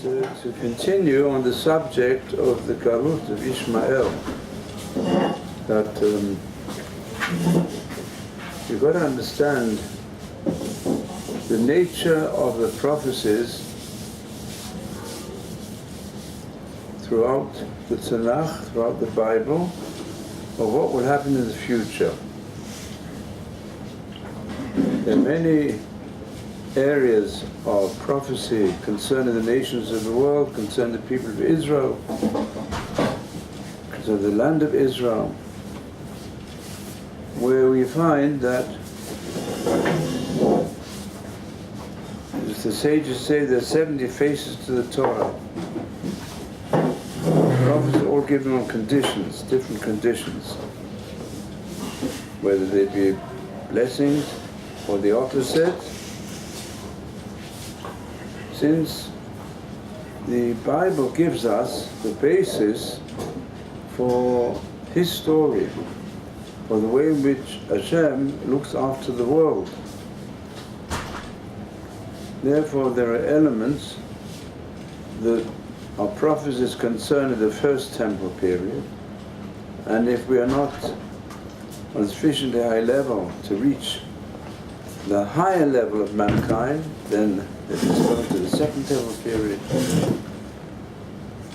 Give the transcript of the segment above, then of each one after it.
to continue on the subject of the Golut of Yishmael, that you've got to understand the nature of the prophecies throughout the Tanakh, throughout the Bible, of what will happen in the future. There are many areas of prophecy concerning the nations of the world, concerning the people of Israel, concerning the land of Israel, where we find that, as the sages say, there are 70 faces to the Torah. The prophets are all given on conditions, different conditions, whether they be blessings or the opposite. Since the Bible gives us the basis for His story, for the way in which Hashem looks after the world. Therefore, there are elements that our prophecy is concerned in the first temple period, and if we are not on a sufficiently high level to reach the higher level of mankind, then let's go to the second temple period.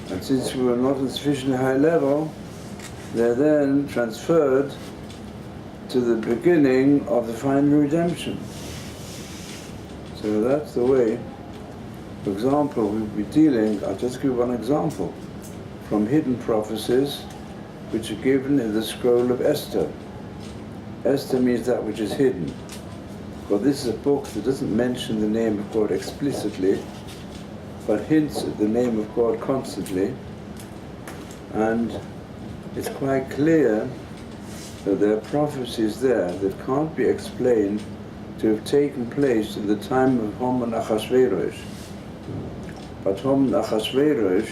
And since we were not on a sufficiently high level, they're then transferred to the beginning of the final redemption. So that's the way. For example, we'll be dealing, I'll just give one example, from hidden prophecies which are given in the scroll of Esther. Esther means that which is hidden. Well, this is a book that doesn't mention the name of God explicitly, but hints at the name of God constantly. And it's quite clear that there are prophecies there that can't be explained to have taken place in the time of Haman and Achashverosh. But Haman and Achashverosh,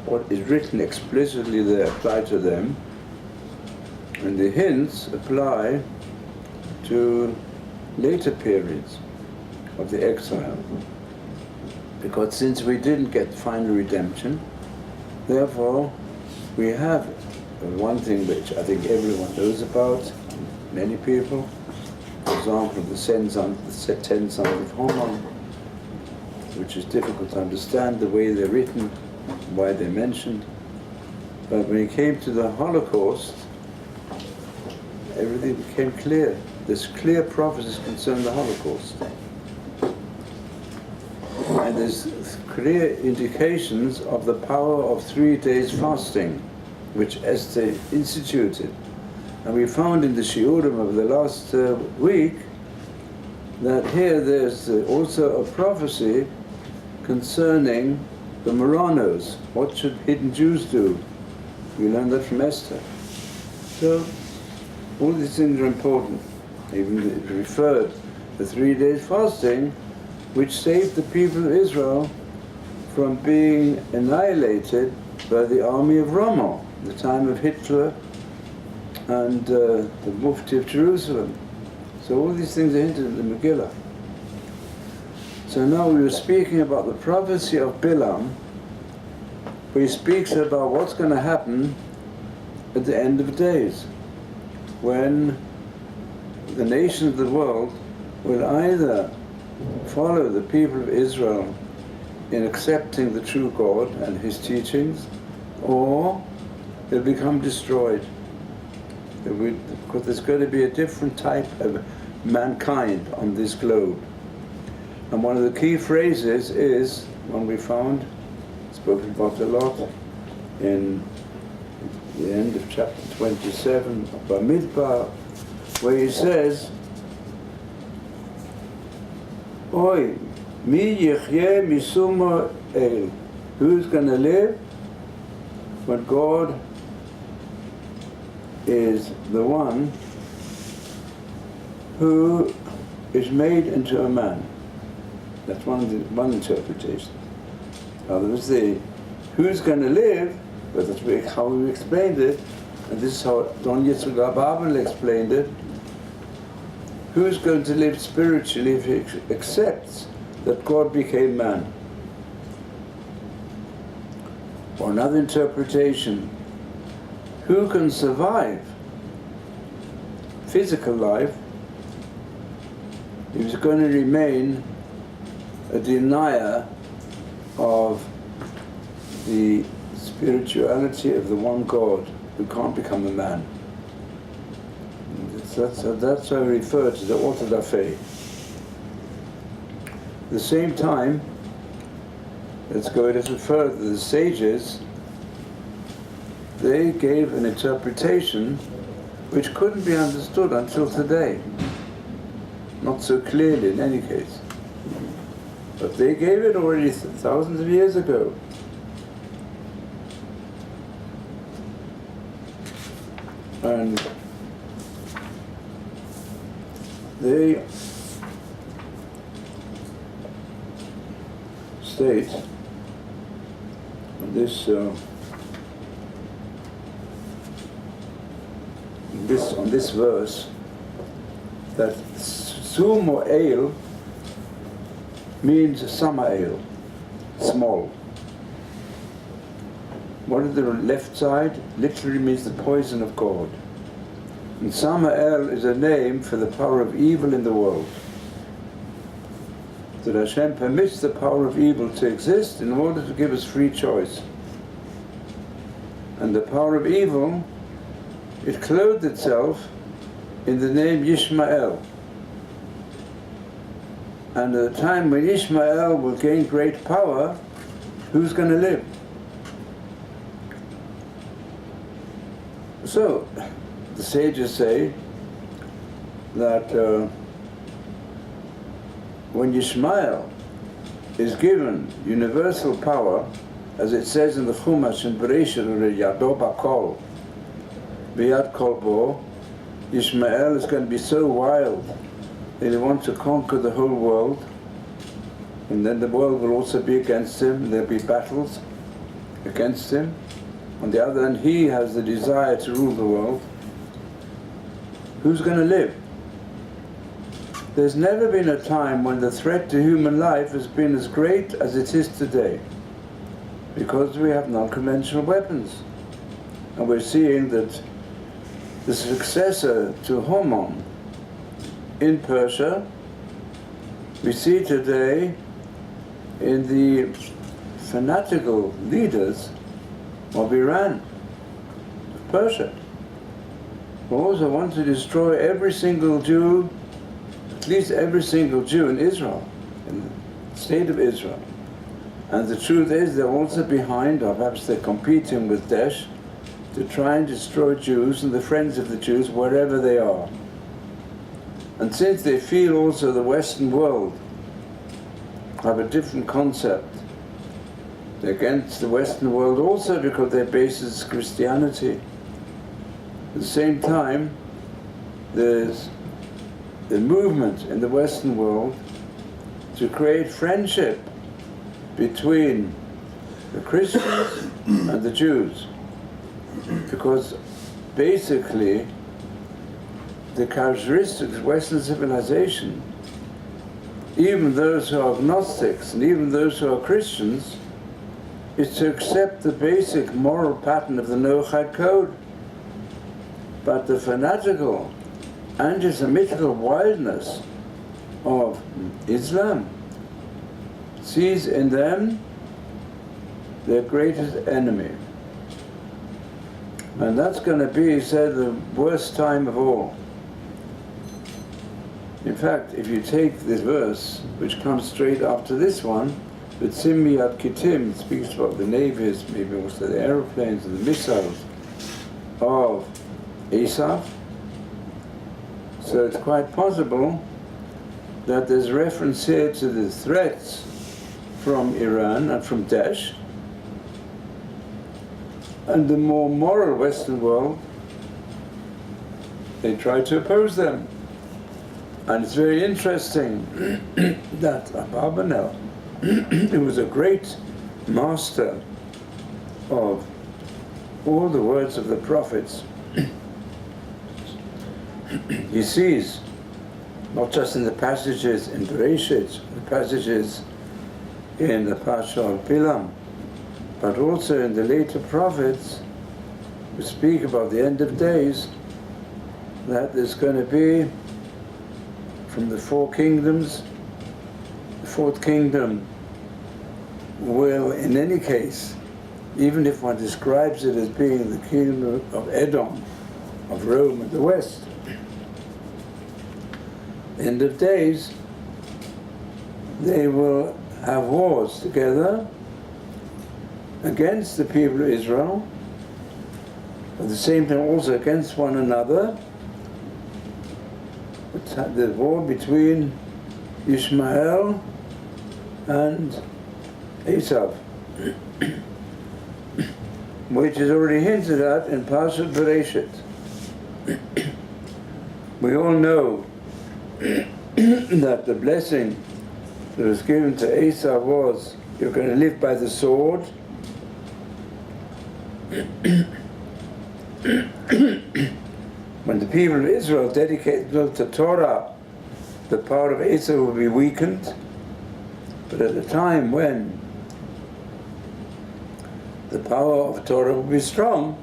what is written explicitly there apply to them, and the hints apply to later periods of the exile. Because since we didn't get final redemption, therefore we have one thing which I think everyone knows about, many people, for example the 10 sons of Haman, which is difficult to understand the way they're written, why they're mentioned. But when it came to the Holocaust, everything became clear. There's clear prophecies concerning the Holocaust. And there's clear indications of the power of 3 days fasting, which Esther instituted. And we found in the Shiurim of the last week that here there's also a prophecy concerning the Marranos. What should hidden Jews do? We learned that from Esther. So all these things are important. Even it referred to 3 days fasting, which saved the people of Israel from being annihilated by the army of Rommel, the time of Hitler and the Mufti of Jerusalem. So all these things are hinted in the Megillah. So now we were speaking about the prophecy of Bilam, where he speaks about what's going to happen at the end of days, when the nations of the world will either follow the people of Israel in accepting the true God and His teachings, or they'll become destroyed. Because there's going to be a different type of mankind on this globe. And one of the key phrases is one we found, spoken about a lot, in the end of chapter 27 of Bamidbar, where he says, Oi, mi yichyeh misuma el. Who's going to live when God is the one who is made into a man? That's one interpretation. Others say, who's going to live? But that's how we explained it, and this is how Don Yitzchak Babel explained it. Who's going to live spiritually if he accepts that God became man. Or another interpretation, who can survive physical life if he's going to remain a denier of the spirituality of the one God who can't become a man? That's how I refer to the auto da fe. At the same time, let's go a little further. The sages, they gave an interpretation which couldn't be understood until today. Not so clearly in any case. But they gave it already thousands of years ago. And they state on this verse that sum or ale means summer ale, small. What is the left side? Literally means the poison of God. And Samael is a name for the power of evil in the world. That Hashem permits the power of evil to exist in order to give us free choice. And the power of evil, it clothed itself in the name Yishmael. And at the time when Yishmael will gain great power, who's going to live? So, the sages say that when Yishmael is given universal power, as it says in the Chumash in Bereshit, Yado Bakol, Biyad Kol Bo, Yishmael is going to be so wild that he wants to conquer the whole world, and then the world will also be against him, and there'll be battles against him. On the other hand, he has the desire to rule the world. Who's going to live? There's never been a time when the threat to human life has been as great as it is today, because we have non-conventional weapons. And we're seeing that the successor to Haman in Persia, we see today in the fanatical leaders of Iran, of Persia, who also want to destroy every single Jew, at least every single Jew in Israel, in the state of Israel. And the truth is they're also behind, or perhaps they're competing with Daesh, to try and destroy Jews and the friends of the Jews wherever they are. And since they feel also the Western world have a different concept, they're against the Western world also because their basis is Christianity. At the same time, there's the movement in the Western world to create friendship between the Christians and the Jews. Because basically, the characteristics of Western civilization, even those who are agnostics and even those who are Christians, is to accept the basic moral pattern of the Noahide Code. But the fanatical, anti-Semitical wildness of Islam sees in them their greatest enemy. And that's going to be, he said, the worst time of all. In fact, if you take this verse, which comes straight after this one, but Simiyat Kitim speaks about the navies, maybe also the aeroplanes and the missiles of Asaph. So it's quite possible that there's reference here to the threats from Iran and from Daesh, and the more moral Western world, they try to oppose them. And it's very interesting that Abarbanel, who was a great master of all the words of the prophets, he sees not just in the passages in Bereshit, the passages in the Parsha of Bilam, but also in the later prophets who speak about the end of days, that there's going to be, from the four kingdoms, the fourth kingdom will, in any case, even if one describes it as being the kingdom of Edom, of Rome and the West, end of days, they will have wars together against the people of Israel, at the same time also against one another. The war between Yishmael and Esau, which is already hinted at in Parshat Bereshit. We all know that the blessing that was given to Esau was, you're going to live by the sword. When the people of Israel dedicated themselves to Torah, the power of Esau will be weakened. But at the time when the power of Torah will be strong,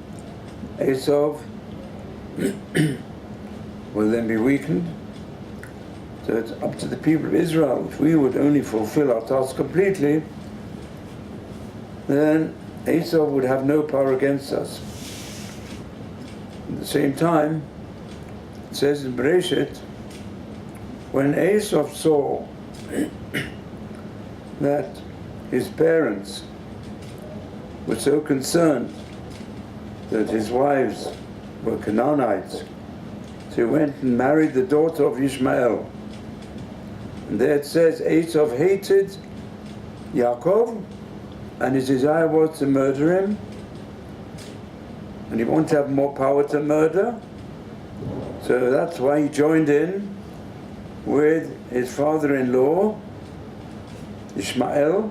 Esau will then be weakened. So it's up to the people of Israel. If we would only fulfill our task completely, then Esau would have no power against us. At the same time, it says in Bereshit, when Esau saw that his parents were so concerned that his wives were Canaanites, so he went and married the daughter of Yishmael. And there it says Esau hated Yaakov, and his desire was to murder him, and he wanted to have more power to murder. So that's why he joined in with his father-in-law, Yishmael,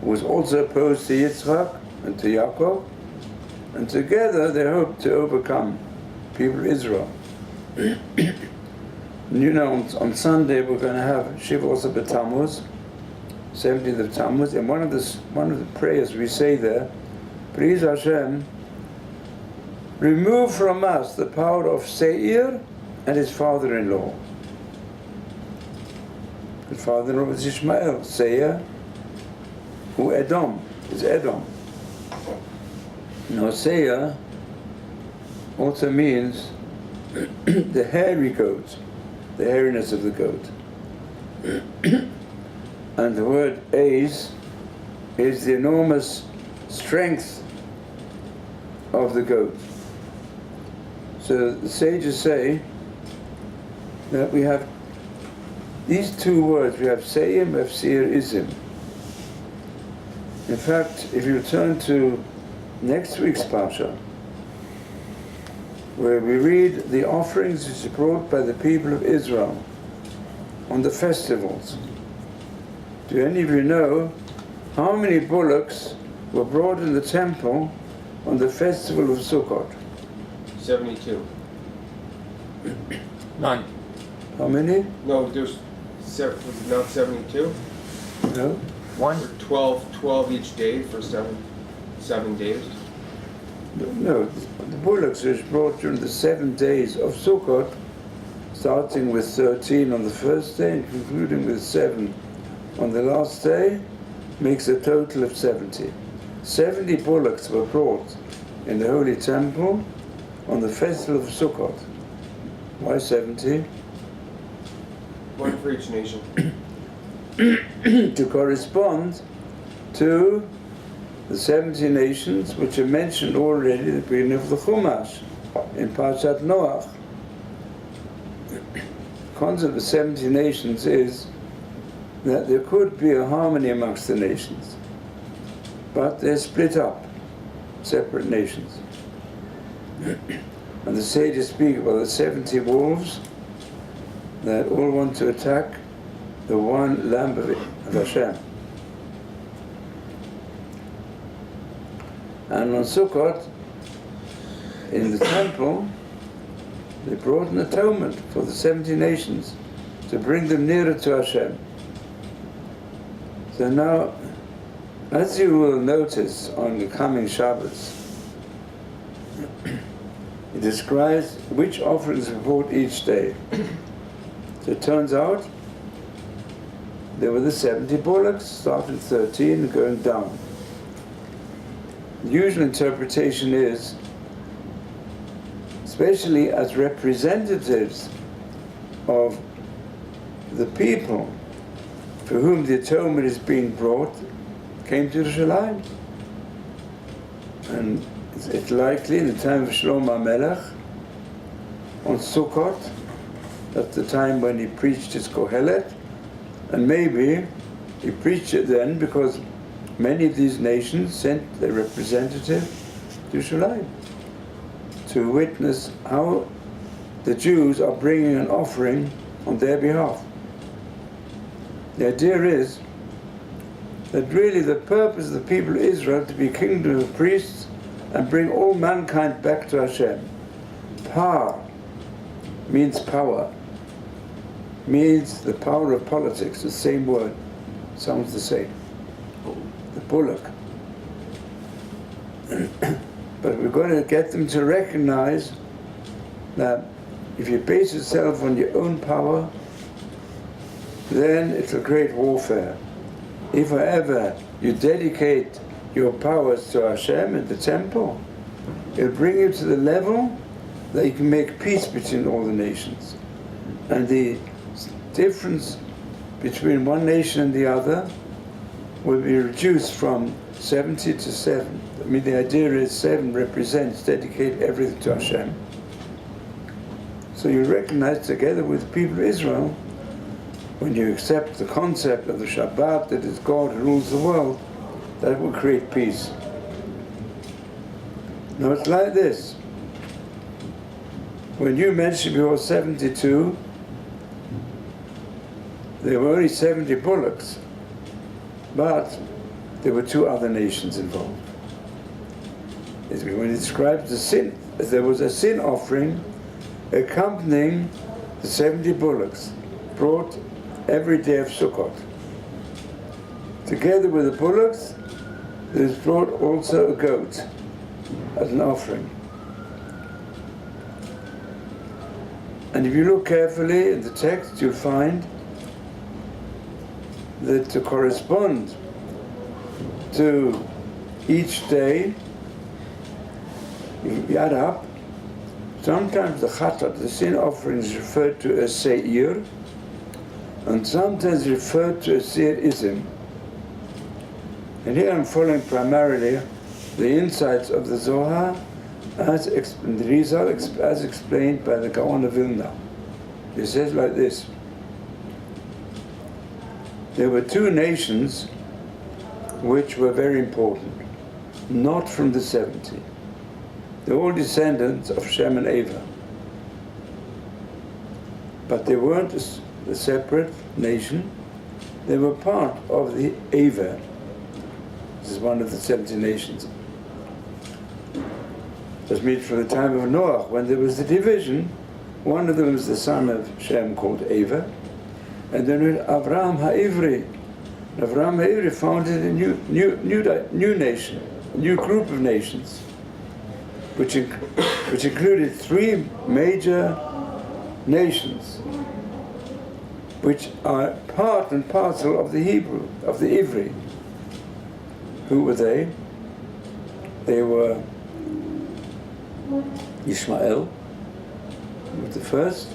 who was also opposed to Yitzchak and to Yaakov, and together they hoped to overcome people of Israel. You know, on Sunday we're going to have Shivos of Tammuz, 17th of Tammuz, and one of the prayers we say there, please Hashem, remove from us the power of Seir and his father-in-law. His father-in-law was Yishmael, Seir, who Edom, is Edom. Now Seir also means the hairy goat, the hairiness of the goat. And the word "eis" is the enormous strength of the goat. So the sages say that we have these two words, we have Seim, we have Seirism. In fact, if you turn to next week's Parsha, where we read the offerings which are brought by the people of Israel on the festivals. Do any of you know how many bullocks were brought in the temple on the festival of Sukkot? 72. None. How many? No, there's was it not 72? No? One. Or 12 each day for seven days. No, the bullocks which brought during the 7 days of Sukkot, starting with 13 on the first day and concluding with 7 on the last day, makes a total of 70. 70 bullocks were brought in the Holy Temple on the festival of Sukkot. Why 70? One for each nation. To correspond to the 70 nations which are mentioned already at the beginning of the Chumash in Parshat Noach. The concept of 70 nations is that there could be a harmony amongst the nations, but they're split up, separate nations. And the sages speak about the 70 wolves that all want to attack the one Lamb of Hashem. And on Sukkot, in the temple, they brought an atonement for the 70 nations. to bring them nearer to Hashem. So now, as you will notice on the coming Shabbos, it describes which offerings are brought each day. So it turns out there were the 70 bullocks, starting 13 and going down. The usual interpretation is, especially as representatives of the people for whom the atonement is being brought, came to Yerushalayim. And it's likely in the time of Shlomo HaMelech, on Sukkot, at the time when he preached his Kohelet, and maybe he preached it then because many of these nations sent their representative to Yerushalayim to witness how the Jews are bringing an offering on their behalf. The idea is that really the purpose of the people of Israel to be a kingdom of priests and bring all mankind back to Hashem. Par means power, means the power of politics, the same word, sounds the same. The bullock. But we're going to get them to recognize that if you base yourself on your own power, then it's a great warfare. If, however, you dedicate your powers to Hashem in the temple, it'll bring you to the level that you can make peace between all the nations. And the difference between one nation and the other will be reduced from 70 to 7. I mean, the idea is 7 represents dedicate everything to Hashem. So you recognize together with the people of Israel, when you accept the concept of the Shabbat, that it's God who rules the world, that will create peace. Now it's like this. When you mentioned before 72, there were only 70 bullocks, but there were 2 other nations involved. When it describes the sin, there was a sin offering accompanying the 70 bullocks brought every day of Sukkot. Together with the bullocks, there is brought also a goat as an offering. And if you look carefully in the text, you'll find that to correspond to each day, you add up, sometimes the chatat, the sin offering, is referred to as seir, and sometimes referred to as seir ism. And here I'm following primarily the insights of the Zohar as the Rizal as explained by the Gaon of Vilna. He says like this: there were 2 nations which were very important, not from the 70. They're all descendants of Shem and Ava. But they weren't a separate nation. They were part of the Ava. This is one of the 70 nations. This means from the time of Noah, when there was the division, one of them was the son of Shem called Ava, and then Avraham HaIvri. Avraham HaIvri founded a new nation, a new group of nations, which included 3 major nations, which are part and parcel of the Hebrew, of the Ivri. Who were they? They were Yishmael, who was the first,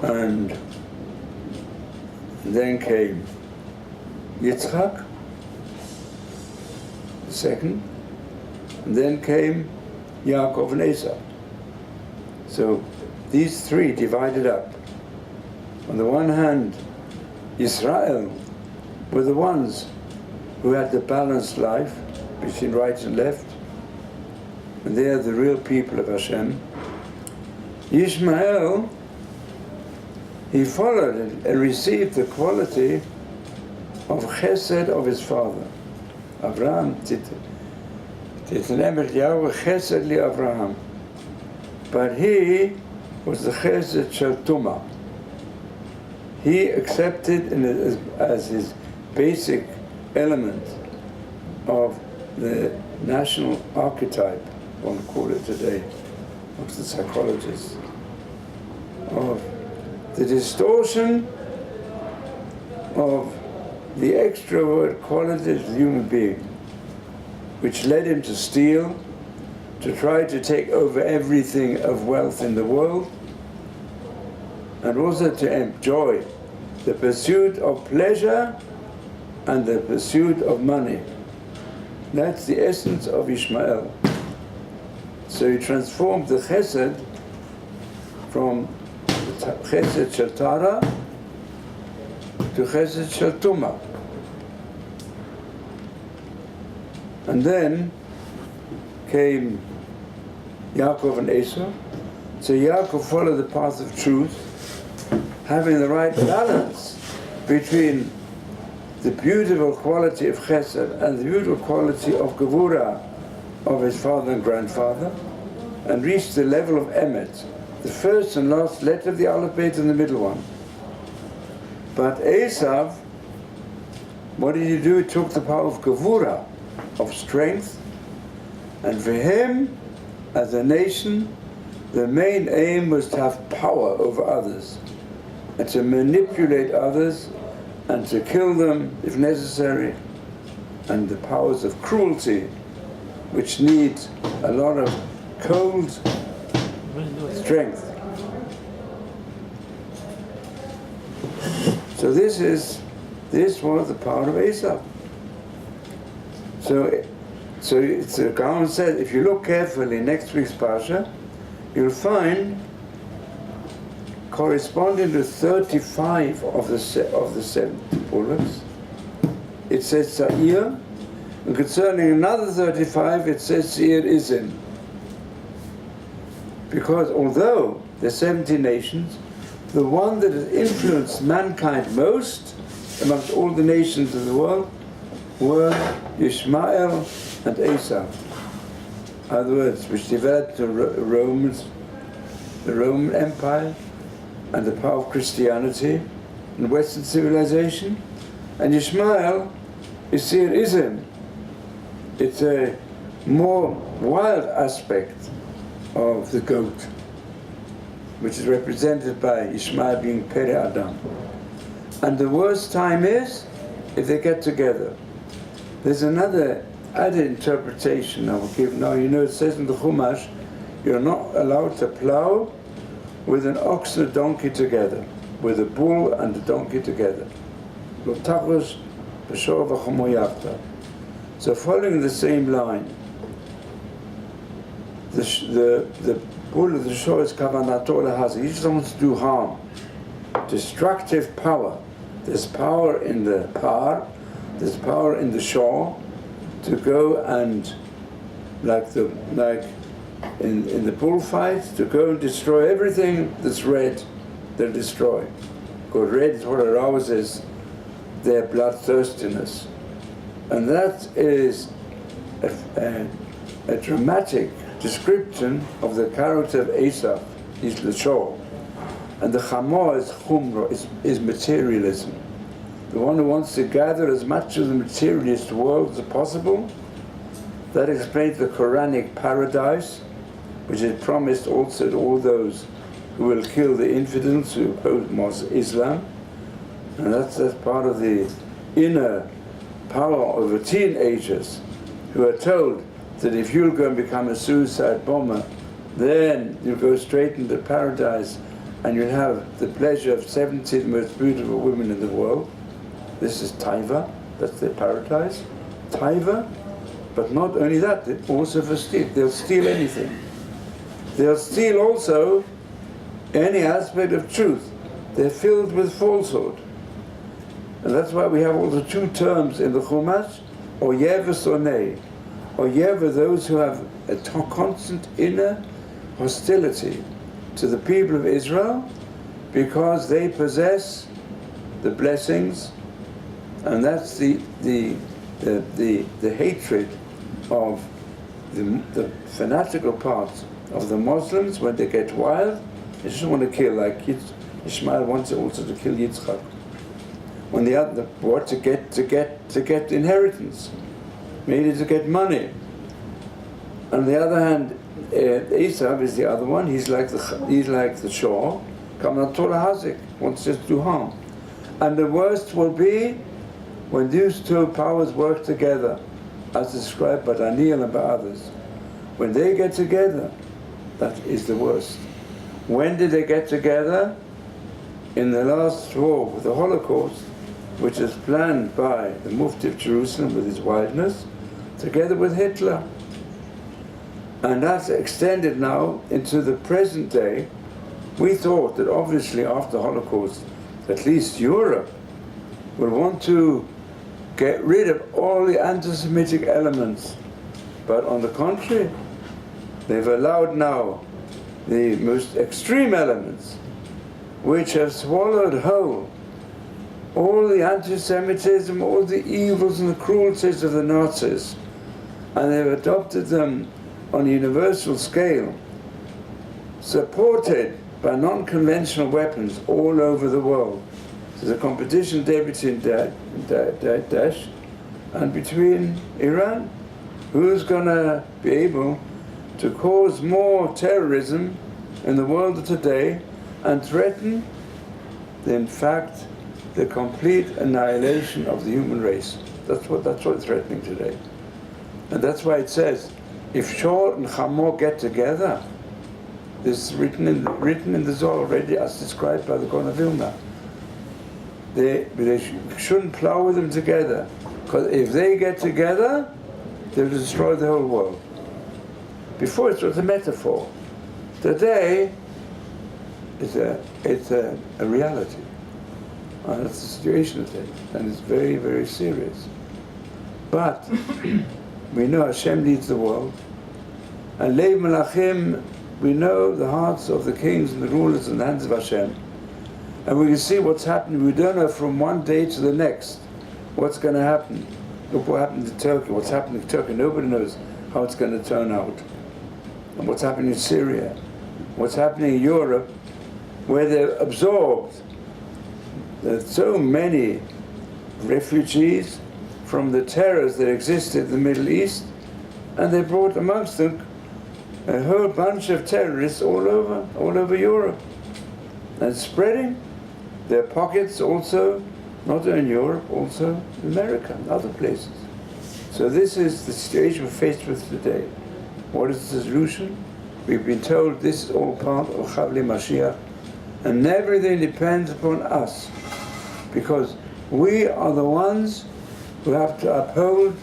and then came Yitzchak, the second, and then came Yaakov and Esau. So these 3 divided up. On the one hand, Israel were the ones who had the balanced life between right and left, and they are the real people of Hashem. Yishmael, he followed and received the quality of chesed of his father. Abraham, chesed li Abraham. But he was the chesed shel Tumah. he accepted as his basic element of the national archetype, one would call it today, amongst the psychologists, of the distortion of the extrovert qualities of the human being, which led him to steal, to try to take over everything of wealth in the world, and also to enjoy the pursuit of pleasure and the pursuit of money. That's the essence of Yishmael. So he transformed the chesed from chesed shel Tara to chesed shel Tumah. And then came Yaakov and Esau. So Yaakov followed the path of truth, having the right balance between the beautiful quality of chesed and the beautiful quality of gevura of his father and grandfather, and reached the level of emet, the first and last letter of the alphabet and the middle one. But Esav, what did he do? He took the power of gevura, of strength, and for him, as a nation, the main aim was to have power over others, and to manipulate others, and to kill them if necessary, and the powers of cruelty, which need a lot of cold strength. So this was the power of Esau. So the Gaon said, if you look carefully in next week's Parsha, you'll find corresponding to 35 of the 70 bullocks, it says Sa'ir, and concerning another 35, it says Seir Izim. Because although there's 70 nations, the one that has influenced mankind most amongst all the nations of the world were Yishmael and Esau. In other words, which developed the Roman Empire and the power of Christianity and Western civilization. And Yishmael is Seir-ism. It's a more wild aspect of the goat, which is represented by Yishmael being Pere Adam. And the worst time is if they get together. There's another added interpretation I will give now. You know, it says in the Chumash, you're not allowed to plow with an ox and a donkey together, with a bull and a donkey together. So following the same line, the bull of the shore is kavanato lehazi. He just wants to do harm. Destructive power. There's power in the par, there's power in the shore to go and, in the bullfight, to go and destroy everything that's red, they'll destroy. Because red is what arouses their bloodthirstiness. And that is a dramatic description of the character of Esau. He's Lashor. And the Chamor is Chumra, is materialism. The one who wants to gather as much of the materialist world as possible. That explains the Quranic paradise, which is promised also to all those who will kill the infidels who oppose Islam. And that's part of the inner power of the teenagers who are told that if you'll go and become a suicide bomber, then you'll go straight into paradise and you'll have the pleasure of 70 most beautiful women in the world. This is Taiva, that's their paradise. Taiva, but not only that, they also for steal. They'll steal anything. They'll steal also any aspect of truth. They're filled with falsehood. And that's why we have all the two terms in the Chumash, Oyev v'Sonei. Oyev are those who have a constant inner hostility to the people of Israel because they possess the blessings, and that's the hatred of the fanatical part of the Muslims when they get wild. They just want to kill, like Yishmael wanted also to kill Yitzchak. On the other, what to get inheritance, needed to get money. On the other hand, Esav is the other one. He's like the Shah, Kamna Torah Hazik, wants just to do harm. And the worst will be when these two powers work together, as described by Daniel and by others. When they get together, that is the worst. When did they get together? In the last war with the Holocaust, which is planned by the Mufti of Jerusalem with his wildness, together with Hitler. And that's extended now into the present day. We thought that obviously after the Holocaust, at least Europe will want to get rid of all the anti-Semitic elements. But on the contrary, they've allowed now the most extreme elements, which have swallowed whole all the anti-Semitism, all the evils and the cruelties of the Nazis, and they've adopted them on a universal scale, supported by non-conventional weapons all over the world. There's a competition there between Daesh and between Iran. Who's going to be able to cause more terrorism in the world of today and threaten, in fact, the complete annihilation of the human race? That's what it's threatening today. And that's why it says, if Shor and Hamor get together, this is written in the Zohar already as described by the Gaon of Vilna. They shouldn't plow with them together, because if they get together, they'll destroy the whole world. Before it was a metaphor. Today, it's a reality. And that's the situation of it, and it's very, very serious. But we know Hashem leads the world, and Leiv Melachim, we know the hearts of the kings and the rulers in the hands of Hashem. And we can see what's happening. We don't know from one day to the next what's going to happen. Look what happened to Turkey, what's happening to Turkey. Nobody knows how it's going to turn out. And what's happening in Syria, what's happening in Europe, where they're absorbed. There's so many refugees from the terrors that existed in the Middle East, and they brought amongst them a whole bunch of terrorists all over Europe, and spreading their pockets also, not only in Europe, also in America and other places. So this is the situation we're faced with today. What is the solution? We've been told this is all part of Chavli Mashiach, and everything depends upon us, because we are the ones who have to uphold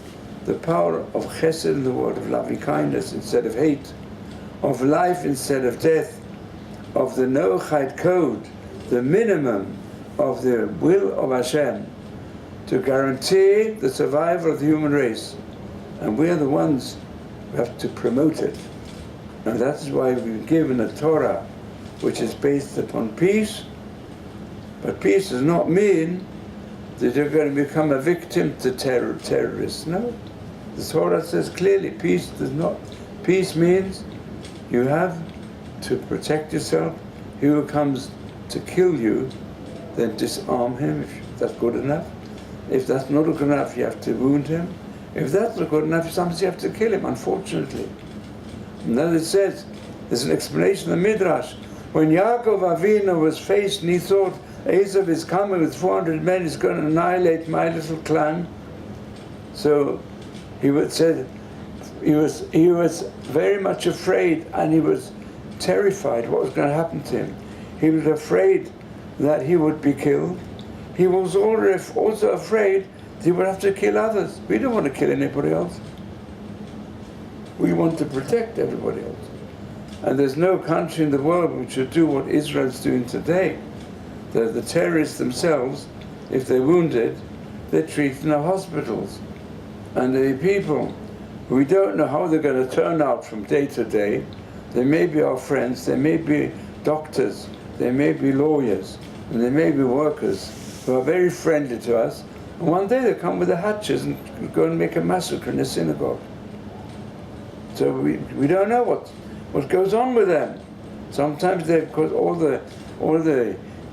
the power of chesed in the world, of loving kindness instead of hate, of life instead of death, of the Noachide code, the minimum of the will of Hashem, to guarantee the survival of the human race. And we are the ones who have to promote it. And that's why we've been given a Torah which is based upon peace. But peace does not mean that you're going to become a victim to terrorists. No. The Torah says clearly peace does not. Peace means you have to protect yourself. He who comes to kill you, then disarm him, if that's good enough. If that's not good enough, you have to wound him. If that's not good enough, sometimes you have to kill him, unfortunately. And then it says, there's an explanation in the Midrash. When Yaakov Avinu was faced and he thought, Esav is coming with 400 men, he's going to annihilate my little clan. So he said he was very much afraid, and he was terrified what was going to happen to him. He was afraid that he would be killed. He was also afraid that he would have to kill others. We don't want to kill anybody else. We want to protect everybody else. And there's no country in the world which would do what Israel's doing today. The terrorists themselves, if they're wounded, they're treated in the hospitals. And the people, we don't know how they're going to turn out from day to day. They may be our friends, they may be doctors, they may be lawyers, and they may be workers who are very friendly to us. And one day they come with the hatchets and go and make a massacre in a synagogue. So we don't know what goes on with them. Sometimes they've got all the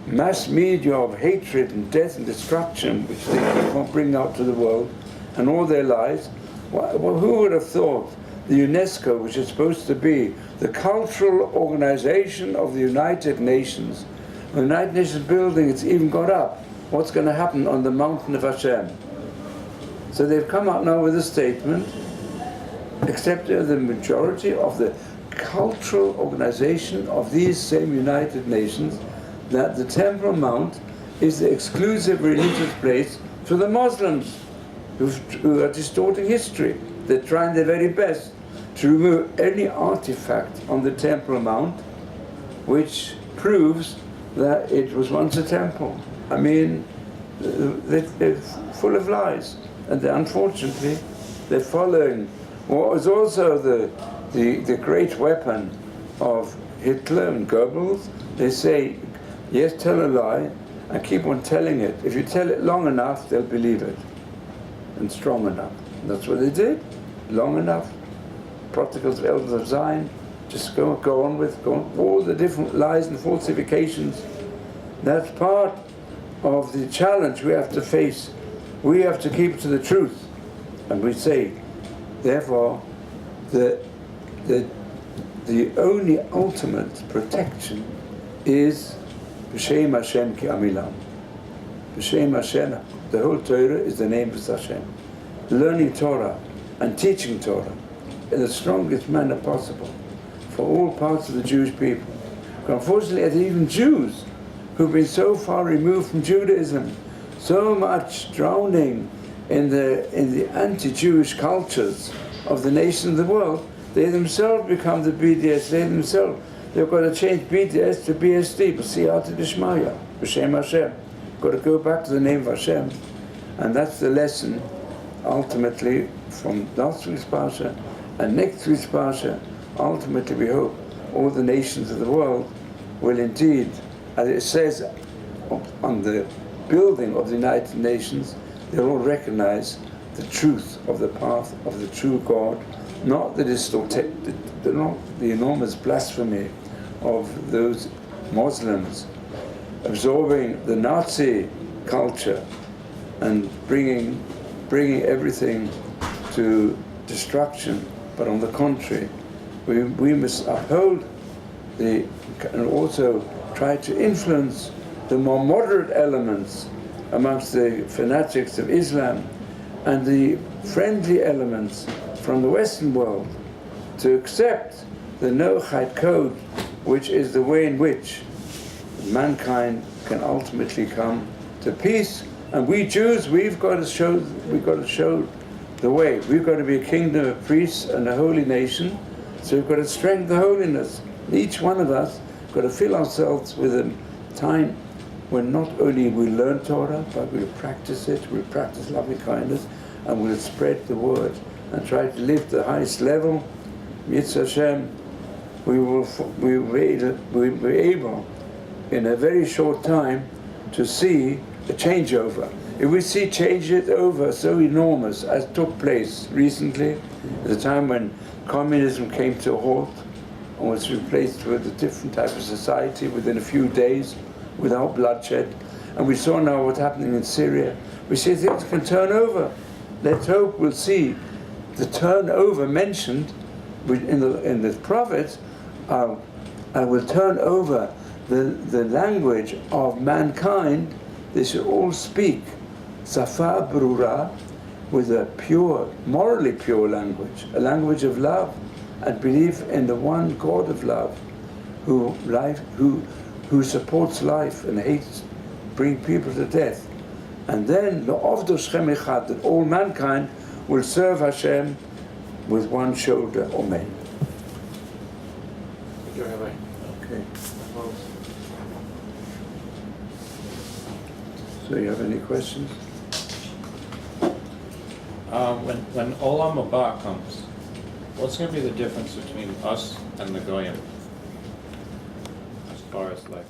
mass media of hatred and death and destruction, which they keep on bringing out to the world, and all their lies. Well, who would have thought the UNESCO, which is supposed to be the cultural organization of the United Nations, the United Nations building, it's even got up. What's going to happen on the mountain of Hashem? So they've come out now with a statement, accepting the majority of the cultural organization of these same United Nations, that the Temple Mount is the exclusive religious place for the Muslims who are distorting history. They're trying their very best to remove any artifact on the Temple Mount which proves that it was once a temple. I mean, they're full of lies, and unfortunately they're following what was also the great weapon of Hitler and Goebbels. They say, yes, tell a lie, and keep on telling it. If you tell it long enough, they'll believe it, and strong enough. And that's what they did, long enough. Protocols of Elders of Zion, just go on with all the different lies and falsifications. That's part of the challenge we have to face. We have to keep to the truth. And we say, therefore, the only ultimate protection is B'Shem Hashem Ki Amilam. B'Shem Hashem, the whole Torah is the name of Hashem. Learning Torah and teaching Torah in the strongest manner possible for all parts of the Jewish people. Unfortunately, even Jews who've been so far removed from Judaism, so much drowning in the anti-Jewish cultures of the nations of the world, they themselves become the BDS. They've got to change BDS to BSD, B'Siyata D'Shmaya, B'Shem Hashem. Got to go back to the name of Hashem. And that's the lesson, ultimately, from last week's Parsha and next week's Parsha. Ultimately, we hope all the nations of the world will indeed, as it says on the building of the United Nations, they'll all recognize the truth of the path of the true God, not the enormous blasphemy of those Muslims absorbing the Nazi culture and bringing everything to destruction. But on the contrary, we must uphold and also try to influence the more moderate elements amongst the fanatics of Islam and the friendly elements from the Western world to accept the Noachide Code, which is the way in which mankind can ultimately come to peace. And we Jews, we've got to show the way. We've got to be a kingdom of priests and a holy nation. So we've got to strengthen the holiness. Each one of us got to fill ourselves with a time when not only we learn Torah, but we'll practice it, we'll practice loving kindness, and we'll spread the word and try to live to the highest level. Yitzhak Hashem, we will be able in a very short time to see a changeover. If we see changes over so enormous as took place recently, at the time when communism came to a halt and was replaced with a different type of society within a few days without bloodshed, and we saw now what's happening in Syria, we see things can turn over. Let's hope we'll see the turnover mentioned in the prophets. I will turn over the language of mankind. They should all speak Safa Brura, with a pure, morally pure language, a language of love and belief in the one God of love, who supports life and hates bring people to death. And then Lo'ovdo Shem Echad, that all mankind will serve Hashem with one shoulder. Amen. Thank you, Rabbi. Okay. So you have any questions? When Olam Haba comes, what's going to be the difference between us and the Goyim? As far as like